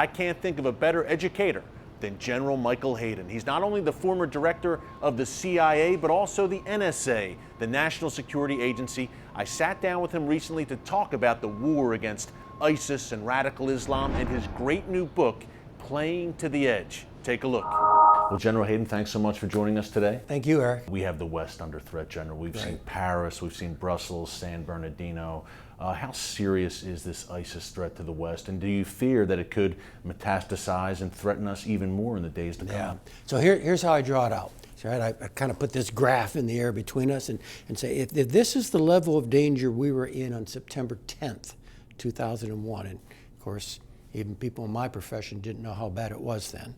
I can't think of a better educator than General Michael Hayden. He's not only the former director of the CIA, but also the NSA, the National Security Agency. I sat down with him recently to talk about the war against ISIS and radical Islam and his great new book, Playing to the Edge. Take a look. Well, General Hayden, thanks so much for joining us today. Thank you, Eric. We have the West under threat, General. We've seen Paris, we've seen Brussels, San Bernardino. How serious is this ISIS threat to the West? And do you fear that it could metastasize and threaten us even more in the days to come? Yeah. So here's how I draw it out. Right? I kind of put this graph in the air between us and say, if this is the level of danger we were in on September 10th, 2001, and of course, even people in my profession didn't know how bad it was then,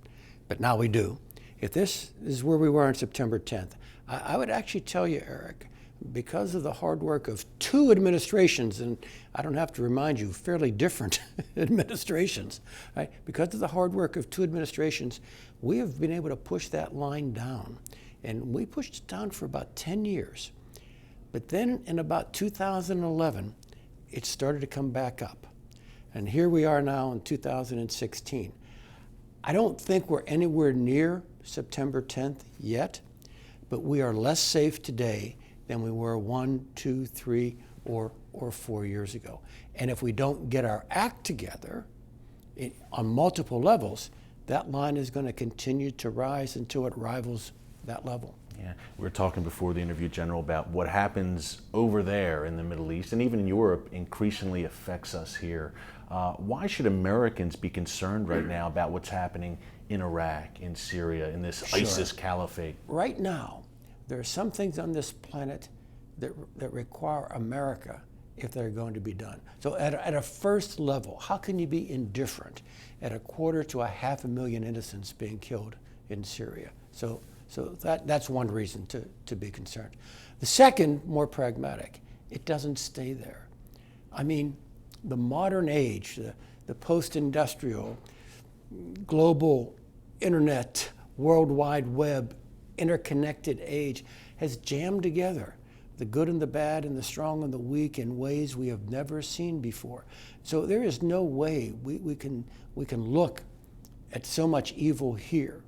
but now we do. If this is where we were on September 10th, I would actually tell you, Eric, because of the hard work of two administrations, and I don't have to remind you, fairly different administrations, right? Because of the hard work of two administrations, we have been able to push that line down. And we pushed it down for about 10 years. But then in about 2011, it started to come back up. And here we are now in 2016. I don't think we're anywhere near September 10th yet, but we are less safe today than we were 1, 2, 3, or 4 years ago. And if we don't get our act together on multiple levels, that line is going to continue to rise until it rivals that level. Yeah, we were talking before the interview, General, about what happens over there in the Middle East and even in Europe increasingly affects us here. Why should Americans be concerned right now about what's happening in Iraq, in Syria, in this ISIS caliphate? Right now, there are some things on this planet that require America if they're going to be done. So at a first level, how can you be indifferent at 250,000 to 500,000 innocents being killed in Syria? So that's one reason to be concerned. The second, more pragmatic, it doesn't stay there. I mean, the modern age, the post-industrial, global internet, World Wide Web, interconnected age has jammed together the good and the bad and the strong and the weak in ways we have never seen before. So there is no way we can look at so much evil here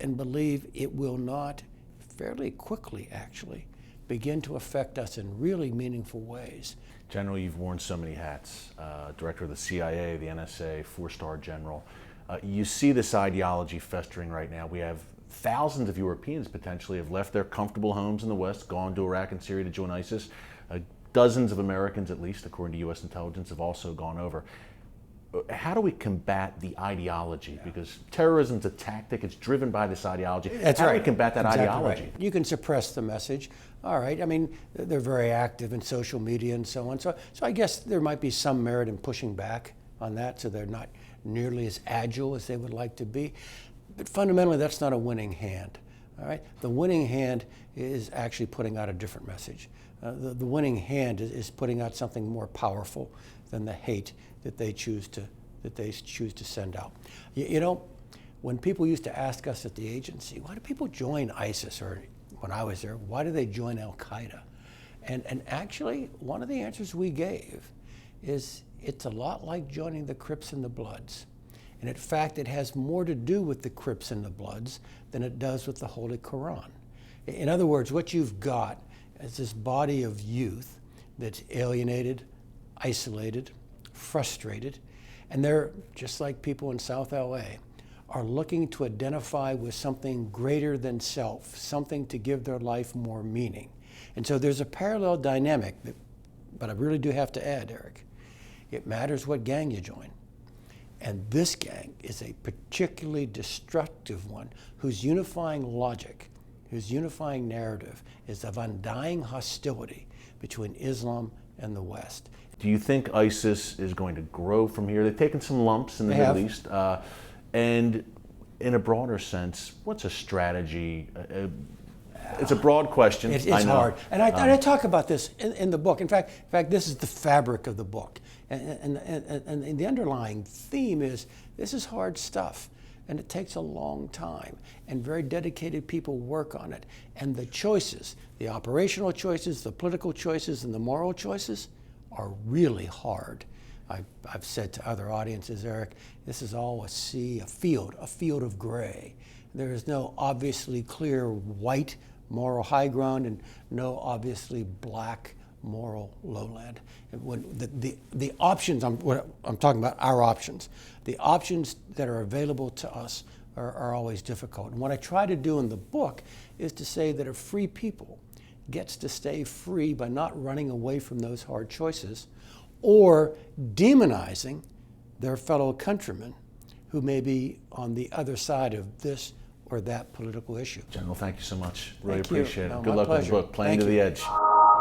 and believe it will not fairly quickly actually begin to affect us in really meaningful ways. General, you've worn so many hats, director of the CIA, the NSA, 4-star general. You see this ideology festering right now. We have thousands of Europeans potentially have left their comfortable homes in the West, gone to Iraq and Syria to join ISIS. Dozens of Americans, at least according to U.S. intelligence, have also gone over. How do we combat the ideology? Because terrorism's a tactic, it's driven by this ideology. That's How right. do we combat that ideology? Right. You can suppress the message. All right, I mean, they're very active in social media and so on. So I guess there might be some merit in pushing back on that so they're not nearly as agile as they would like to be. But fundamentally, that's not a winning hand. All right, the winning hand is actually putting out a different message. The winning hand is putting out something more powerful than the hate that they choose to send out. You know, when people used to ask us at the agency, why do people join ISIS, or when I was there, why do they join Al Qaeda? And actually, one of the answers we gave is it's a lot like joining the Crips and the Bloods. And in fact, it has more to do with the Crips and the Bloods than it does with the Holy Quran. In other words, what you've got is this body of youth that's alienated, isolated, frustrated, and they're, just like people in South LA, are looking to identify with something greater than self, something to give their life more meaning. And so there's a parallel dynamic, but I really do have to add, Eric, it matters what gang you join. And this gang is a particularly destructive one whose unifying logic, whose unifying narrative is of undying hostility between Islam and the West. Do you think ISIS is going to grow from here? They've taken some lumps in the Middle East. And in a broader sense, what's a strategy? It's a broad question. It's hard. And I talk about this in the book. In fact, this is the fabric of the book. And the underlying theme is this is hard stuff. And it takes a long time. And very dedicated people work on it. And the choices, the operational choices, the political choices, and the moral choices are really hard. I've said to other audiences, Eric, this is all a sea, a field of gray. There is no obviously clear white moral high ground and no obviously black moral lowland. When the options, what I'm talking about, our options, the options that are available to us are always difficult. And what I try to do in the book is to say that a free people gets to stay free by not running away from those hard choices or demonizing their fellow countrymen who may be on the other side of this or that political issue. General, thank you so much. Really Thank you. appreciate it. No, Good my luck with the pleasure. book, Playing Thank to the you. Edge.